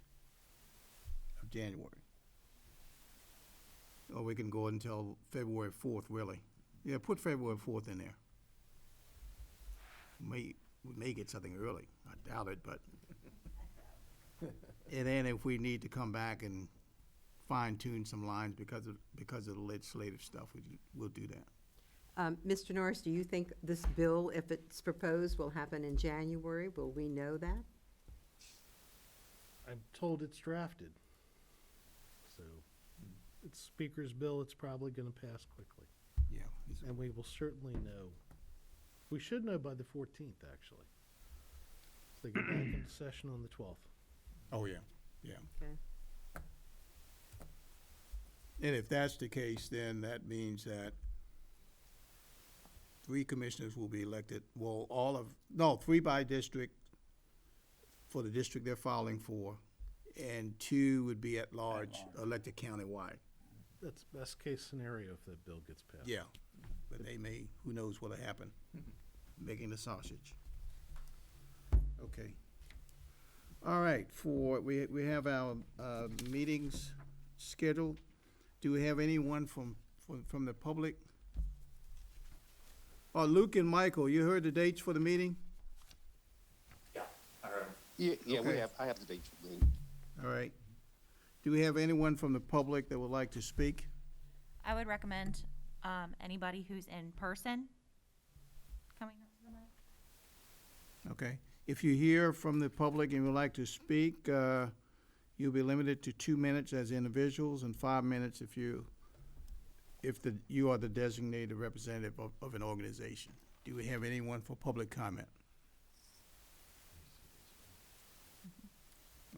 of January. Or we can go until February 4th, really. Yeah, put February 4th in there. We may get something early, I doubt it, but. And then if we need to come back and fine tune some lines because of the legislative stuff, we'll do that. Mr. Norris, do you think this bill, if it's proposed, will happen in January? Will we know that? I'm told it's drafted. So, it's Speaker's bill, it's probably gonna pass quickly. Yeah. And we will certainly know. We should know by the 14th, actually. So they get back into session on the 12th. Oh, yeah, yeah. Okay. And if that's the case, then that means that 3 commissioners will be elected, well, 3 by district for the district they're filing for, and 2 would be at large, elected countywide. That's best case scenario if that bill gets passed. Yeah, but they may, who knows what'll happen, making the sausage. Okay. All right, we have our meetings scheduled. Do we have anyone from the public? Oh, Luke and Michael, you heard the dates for the meeting? Yeah, I heard him. Yeah, Okay. I have the dates for the All right. Do we have anyone from the public that would like to speak? I would recommend anybody who's in person coming up to the mic. Okay. If you hear from the public and would like to speak, you'll be limited to 2 minutes as individuals and 5 minutes if you are the designated representative of an organization. Do we have anyone for public comment?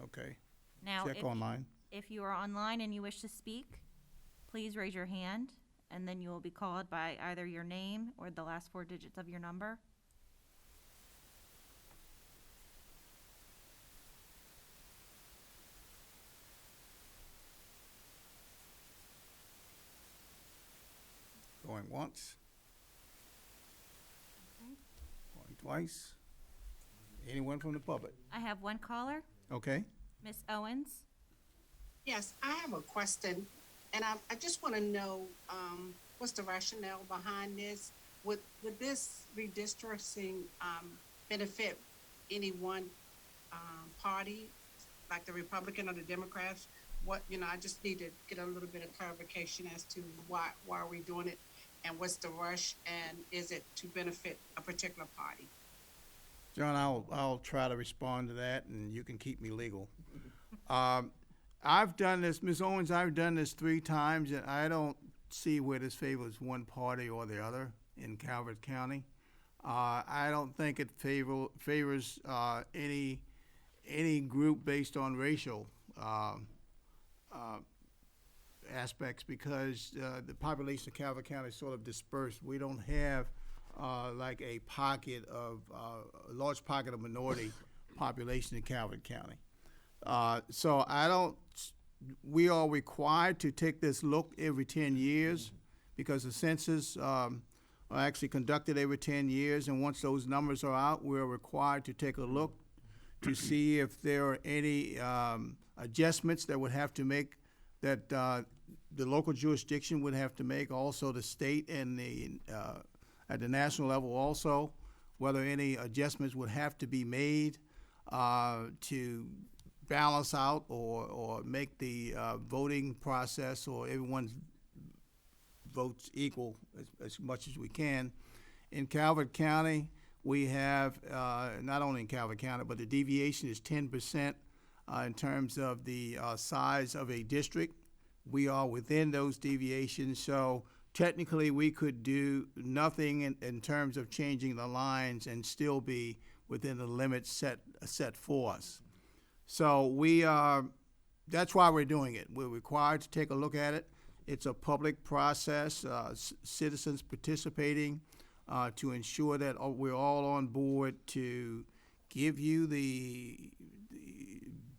Okay. Now, Check online. if you are online and you wish to speak, please raise your hand, and then you will be called by either your name or the last 4 digits of your number. Going once. Okay. Going twice. Anyone from the public? I have one caller, Okay. Miss Owens. Yes, I have a question, and I just want to know, what's the rationale behind this? Would this redistricting, benefit any one, party, like the Republican or the Democrats? I just need to get a little bit of clarification as to why are we doing it? and what's the rush, and is it to benefit a particular party? John, I'll try to respond to that, and you can keep me legal. I've done this, Ms. Owens, I've done this 3 times, and I don't see where this favors one party or the other in Calvert County. I don't think it favors any group based on racial aspects, because the population of Calvert County is sort of dispersed. We don't have like a large pocket of minority population in Calvert County. So we are required to take this look every 10 years because the census are actually conducted every 10 years, and once those numbers are out, we're required to take a look to see if there are any adjustments that would have to make, that the local jurisdiction would have to make, also the state and at the national level also, whether any adjustments would have to be made to balance out or make the voting process or everyone's votes equal as much as we can. In Calvert County, we have, not only in Calvert County, but the deviation is 10% in terms of the size of a district. We are within those deviations, so technically we could do nothing in terms of changing the lines and still be within the limits set for us. So that's why we're doing it. We're required to take a look at it. It's a public process, citizens participating to ensure that we're all on board to give you the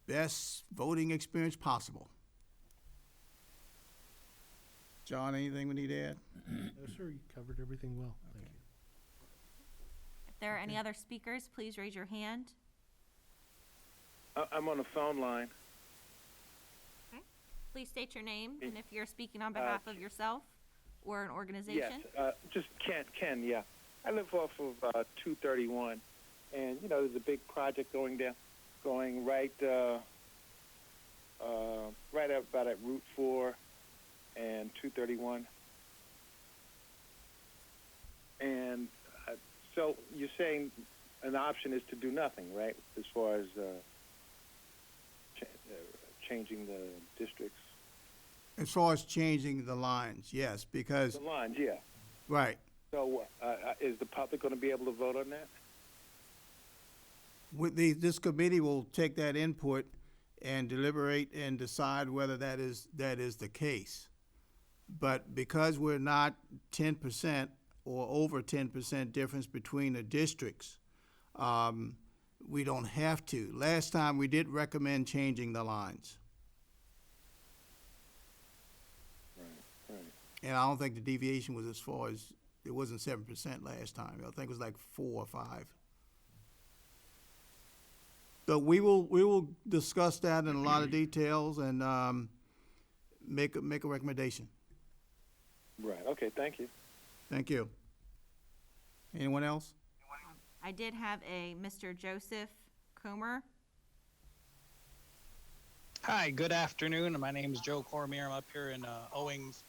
best voting experience possible. John, anything we need to add? No, sir, you covered everything well. Thank you. If there are any other speakers, please raise your hand. I'm on the phone line. Okay. Please state your name, and if you're speaking on behalf of yourself or an organization. Yes, just Ken, yeah. I live off of 231, and, there's a big project going right up about at Route 4 and 231. And so you're saying an option is to do nothing, right, as far as changing the districts? As far as changing the lines, yes, because. The lines, yeah. Right. So is the public going to be able to vote on that? This committee will take that input and deliberate and decide whether that is the case. But because we're not 10% or over 10% difference between the districts, we don't have to. Last time we did recommend changing the lines. Right. And I don't think the deviation was as far as, it wasn't 7% last time. I think it was like 4 or 5. So we will discuss that in a lot of details and make a recommendation. Right, okay, thank you. Thank you. Anyone else? I did have a Mr. Joseph Comer. Hi, good afternoon. My name is Joe Cormier. I'm up here in Owings.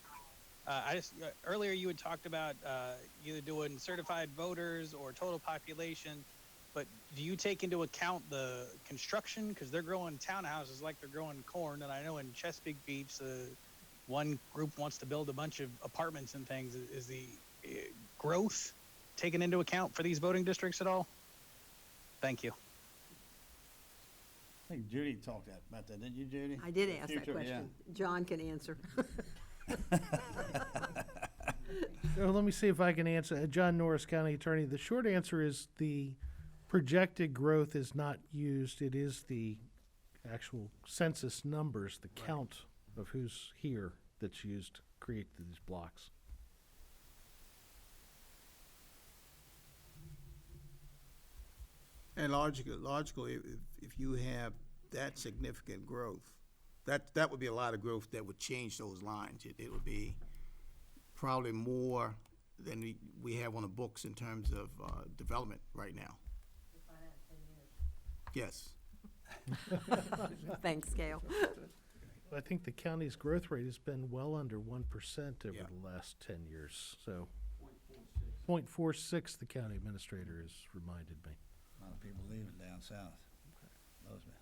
Earlier you had talked about either doing certified voters or total population, but do you take into account the construction? Because they're growing townhouses like they're growing corn, and I know in Chesapeake Beach, one group wants to build a bunch of apartments and things. Is the growth taken into account for these voting districts at all? Thank you. I think Judy talked about that, didn't you, Judy? I did ask that Future, question. John can answer. Well, let me see if I can answer. John Norris, County Attorney. The short answer is the projected growth is not used. It is the actual census numbers, the count of who's here that's used to create these blocks. And logically, if you have that significant growth, that would be a lot of growth that would change those lines. It would be probably more than we have on the books in terms of development right now. Yes. Thanks, Gail. I think the county's growth rate has been well under 1% over Yeah. the last 10 years, so. 0.46, the county administrator has reminded me. A lot of people leaving down south. Knows me.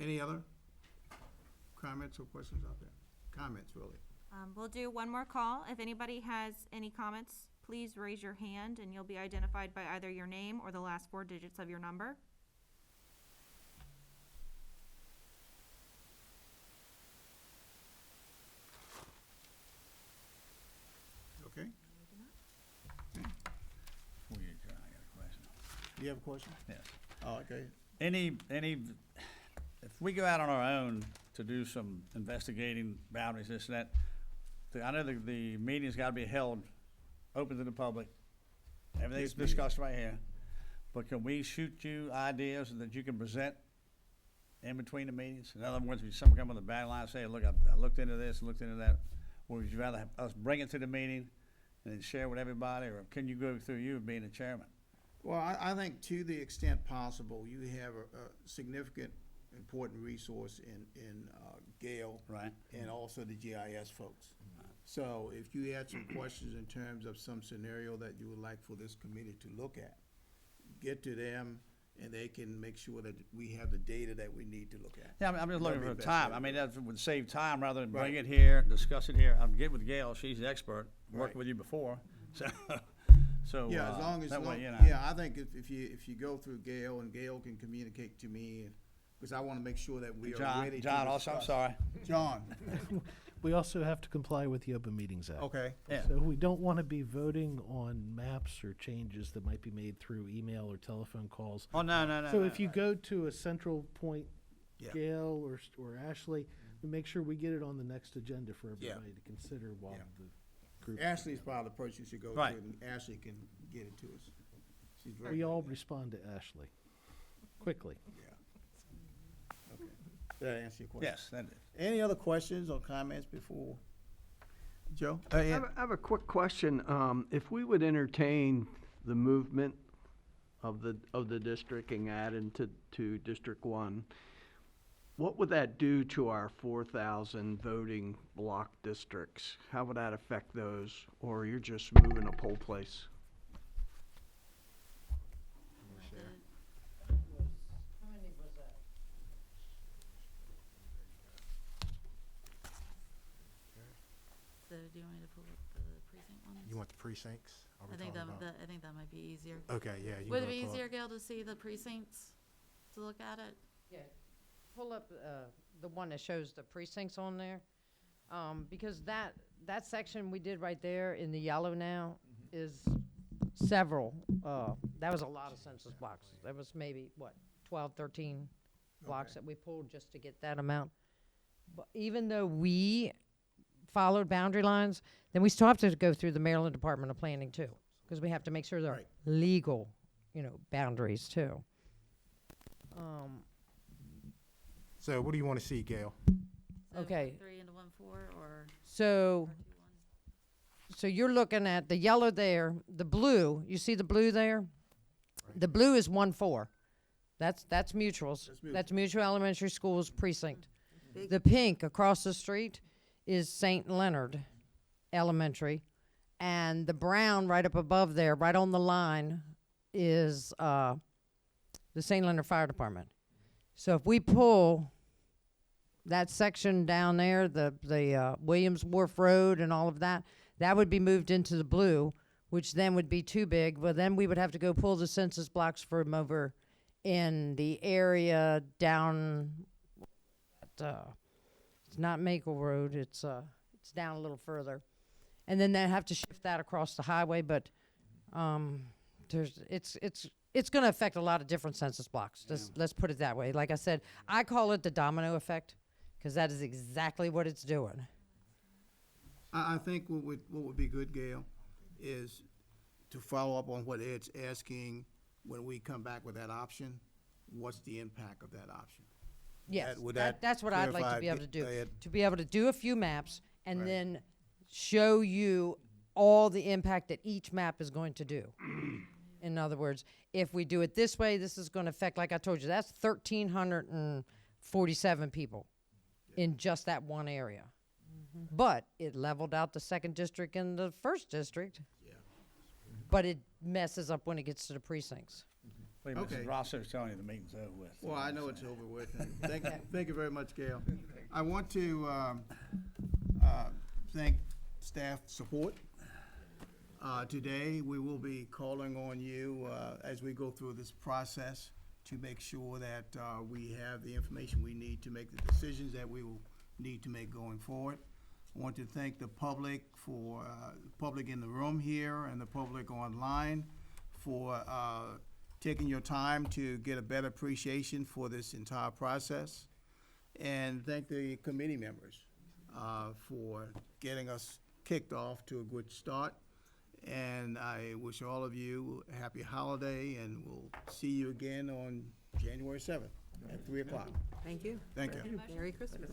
Any other comments or questions out there? Comments, really? We'll do one more call. If anybody has any comments, please raise your hand and you'll be identified by either your name or the last 4 digits of your number. Okay. Before you adjourn, I got a question. Do you have a question? Yes. Oh, okay. If we go out on our own to do some investigating boundaries, this and that, I know the meeting's gotta be held open to the public. Everything's Yes, ma'am. discussed right here. But can we shoot you ideas that you can present in between the meetings? In other words, if someone come on the back line and say, look, I looked into this, looked into that, or would you rather have us bring it to the meeting and then share with everybody, or can you go through you being the chairman? Well, I think to the extent possible, you have a significant, important resource in Gail. Right. And also the GIS folks. So if you had some questions in terms of some scenario that you would like for this committee to look at, get to them, and they can make sure that we have the data that we need to look at. Yeah, I'm just looking That'd for be best time. way I to mean, do it. that would save time rather than bring Right. it here, discuss it here. I'll get with Gail, she's the expert, Right. worked with you before, so, Yeah, as long as, that way, you know. yeah, I think if you go through Gail, and Gail can communicate to me, because I want to make sure that we are ready to John, also, I'm discuss. sorry. John, We also have to comply with the Open Meetings Act. okay. Yeah. So we don't want to be voting on maps or changes that might be made through email or telephone calls. Oh, no. So if you go to a central point, Yeah. Gail or Ashley, we make sure we get it on the next agenda for everybody to consider while Yeah. the group. Ashley's probably the person you should go to, Right. and Ashley can get it to us. She's very. We all respond to Ashley quickly. Yeah. Okay. Did I answer your question? Yes, that is. Any other questions or comments before? Joe? I have a quick question. If we would entertain the movement of the districting added to District 1, what would that do to our 4,000 voting block districts? How would that affect those? Or you're just moving a poll place? How many was that? So do you want me to pull up the precinct ones? You want the precincts? Are we I think talking that, about- I think that might be easier. Okay, yeah. you Would it go be pull up- easier, Gail, to see the precincts, to look at it? Yeah, pull up, the one that shows the precincts on there. Because that section we did right there in the yellow now is several, that was a lot of census blocks. That was maybe, 12, 13 blocks Okay. that we pulled just to get that amount. But even though we followed boundary lines, then we still have to go through the Maryland Department of Planning too, because we have to make sure they're Right. legal, boundaries too. So what do you want to see, Gail? So Okay. 3 into 1-4, or So, 2-1? so you're looking at the yellow there, the blue, you see the blue there? The blue is 1-4. That's mutuals. That's mutual. That's Mutual Elementary School's precinct. Big- The pink across the street is St. Leonard Elementary. And the brown right up above there, right on the line, is the St. Leonard Fire Department. So if we pull that section down there, the Williams Wharf Road and all of that, that would be moved into the blue, which then would be too big. Well, then we would have to go pull the census blocks from over in the area down at, it's not Maple Road, it's down a little further. And then they have to shift that across the highway, but it's going to affect a lot of different census blocks. Let's put it that way. Like I said, I call it the domino effect, because that is exactly what it's doing. I think what would be good, Gail, is to follow up on what Ed's asking when we come back with that option. What's the impact of that option? Yes, Would that that's what I'd like to be able to do. clarify, Ed? To be able to do a few maps and Right. then show you all the impact that each map is going to do. In other words, if we do it this way, this is going to affect, like I told you, that's 1,347 people. in just that one area. But it leveled out the second district and the first district. But it messes up when it gets to the precincts. Wait a minute, Okay. Ross was telling you the meeting's over with. Well, I know it's over with. Thank you very much, Gail. I want to thank staff support. Today, we will be calling on you as we go through this process to make sure that we have the information we need to make the decisions that we will need to make going forward. I want to thank the public for, public in the room here and the public online for taking your time to get a better appreciation for this entire process. And thank the committee members for getting us kicked off to a good start. And I wish all of you a happy holiday, and we'll see you again on January 7th at 3 o'clock. Thank you. Thank you. Merry Christmas.